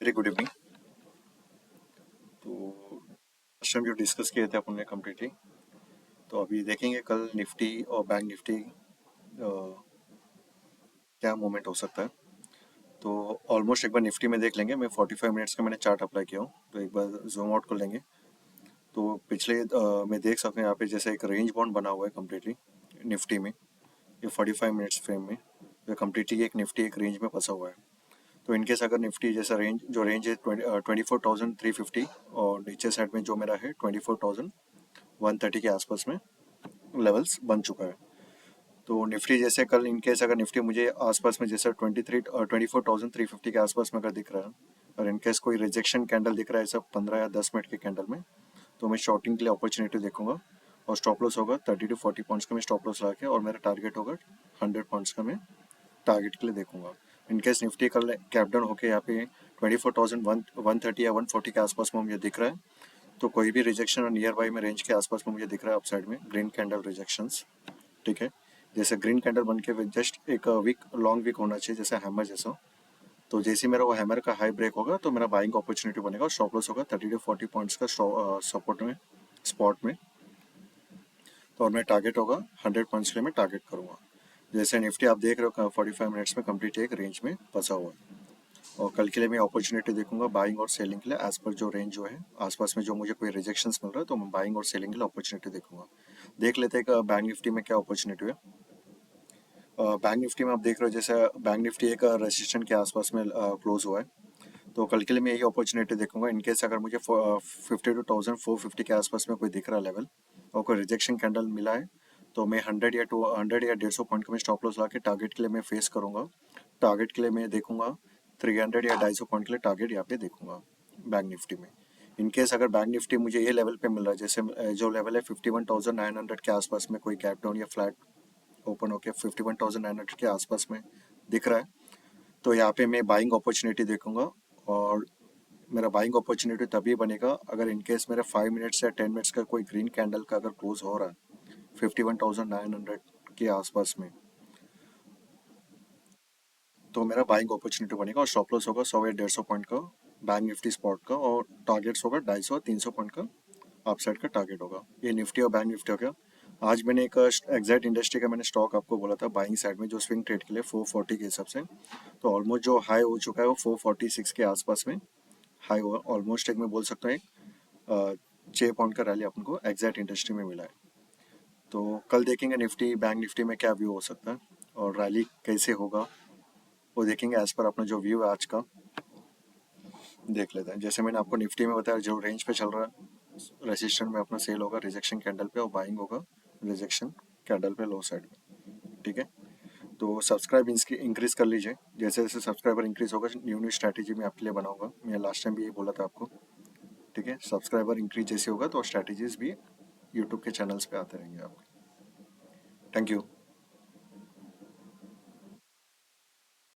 Very good evening. तो last time जो discuss किए थे अपन ने कम्प्लीटली, तो अभी देखेंगे कल निफ्टी और बैंक निफ्टी क्या मूवमेंट हो सकता है। तो ऑलमोस्ट एक बार निफ्टी में देख लेंगे। मैं 45 मिनट्स का मैंने चार्ट अप्लाई किया हूँ, तो एक बार जूम आउट कर लेंगे। तो पिछले में देख सकते हैं यहाँ पे जैसे एक रेंज बॉन्ड बना हुआ है कम्प्लीटली निफ्टी में। ये 45 मिनट्स फ्रेम में ये कम्प्लीटली एक निफ्टी एक रेंज में फंसा हुआ है। तो इनकेस अगर निफ्टी जैसा रेंज है 24,350 और नीचे साइड में जो मेरा है 24,130 के आसपास में लेवल्स बन चुका है। तो निफ्टी जैसे कल इनकेस अगर निफ्टी मुझे आसपास में जैसे 24,350 के आसपास में अगर दिख रहा है, और इनकेस कोई रिजेक्शन कैंडल दिख रहा है सब 15 या 10 मिनट के कैंडल में, तो मैं शॉर्टिंग के लिए अपॉर्चुनिटी देखूंगा। और स्टॉप लॉस होगा 30 to 40 पॉइंट्स का मैं स्टॉप लॉस लगा के, और मेरा टारगेट होगा 100 पॉइंट्स का मैं टारगेट के लिए देखूंगा। इनकेस निफ्टी कल कैप डाउन होकर यहाँ पे 24,130 या 140 के आसपास में मुझे दिख रहा है, तो कोई भी रिजेक्शन और नियर बाई में रेंज के आसपास में मुझे दिख रहा है अपसाइड में ग्रीन कैंडल रिजेक्शंस। ठीक है, जैसे ग्रीन कैंडल बन के जस्ट एक वीक लॉन्ग वीक होना चाहिए जैसे हैमर जैसा। तो जैसे ही मेरा वो हैमर का हाई ब्रेक होगा तो मेरा बाइंग अपॉर्चुनिटी बनेगा, और स्टॉप लॉस होगा 30 to 40 पॉइंट्स का सपोर्ट में स्पॉट में। तो और मैं टारगेट होगा 100 पॉइंट्स के लिए मैं टारगेट करूंगा। जैसे निफ्टी आप देख रहे हो 45 मिनट्स में कंप्लीट एक रेंज में फंसा हुआ है, और कल के लिए मैं अपॉर्चुनिटी देखूंगा बाइंग और सेलिंग के लिए एज पर जो रेंज जो है आसपास में जो मुझे कोई रिजेक्शंस मिल रहा है, तो मैं बाइंग और सेलिंग के लिए अपॉर्चुनिटी देखूंगा। देख लेते हैं कि बैंक निफ्टी में क्या अपॉर्चुनिटी है। बैंक निफ्टी में आप देख रहे हो जैसे बैंक निफ्टी एक रेजिस्टेंस के आसपास में क्लोज हुआ है। तो कल के लिए मैं यही अपॉर्चुनिटी देखूंगा। इनकेस अगर मुझे 52,450 के आसपास में कोई दिख रहा लेवल और कोई रिजेक्शन कैंडल मिला है, तो मैं 100 या 150 पॉइंट का मैं स्टॉप लॉस ला के टारगेट के लिए मैं फेस करूंगा। टारगेट के लिए मैं देखूंगा 300 या 250 पॉइंट के लिए टारगेट यहाँ पे देखूंगा बैंक निफ्टी में। इनकेस अगर बैंक निफ्टी मुझे ये लेवल पे मिल रहा है, जैसे जो लेवल है 51,900 के आसपास में कोई गैप डाउन या फ्लैट ओपन होकर 51,900 के आसपास में दिख रहा है, तो यहाँ पे मैं बाइंग अपॉर्चुनिटी देखूंगा। और मेरा बाइंग अपॉर्चुनिटी तभी बनेगा अगर इनकेस मेरे 5 मिनट्स या 10 मिनट्स का कोई ग्रीन कैंडल का अगर क्लोज हो रहा है 51,900 के आसपास में, तो मेरा बाइंग अपॉर्चुनिटी बनेगा। और स्टॉप लॉस होगा 100 या 150 पॉइंट का बैंक निफ्टी स्पॉट का, और टारगेट्स होगा 250 300 पॉइंट का अपसाइड का टारगेट होगा। ये निफ्टी और बैंक निफ्टी हो गया। आज मैंने एक एग्जैक्ट इंडस्ट्री का मैंने स्टॉक आपको बोला था बाइंग साइड में जो स्विंग ट्रेड के लिए 440 के हिसाब से, तो ऑलमोस्ट जो हाई हो चुका है वो 446 के आसपास में हाई हुआ। ऑलमोस्ट एक मैं बोल सकता हूँ एक 6 पॉइंट का रैली अपन को एग्जैक्ट इंडस्ट्री में मिला है। तो कल देखेंगे निफ्टी बैंक निफ्टी में क्या व्यू हो सकता है और रैली कैसे होगा, वो देखेंगे एज पर अपना जो व्यू है आज का देख लेते हैं। जैसे मैंने आपको निफ्टी में बताया जो रेंज पे चल रहा है रेसिस्टेंट में अपना सेल होगा रिजेक्शन कैंडल पे, और बाइंग होगा रिजेक्शन कैंडल पे लो साइड में। ठीक है, तो सब्सक्राइब इंक्रीज कर लीजिए। जैसे जैसे सब्सक्राइबर इंक्रीज होगा न्यू न्यू स्ट्रैटेजी मैं आपके लिए बनाऊंगा। मैं लास्ट टाइम भी यही बोला था आपको। ठीक है, सब्सक्राइबर इंक्रीज जैसे होगा तो स्ट्रैटेजीज भी यूट्यूब के चैनल्स पे आते रहेंगे आपके। Thank you.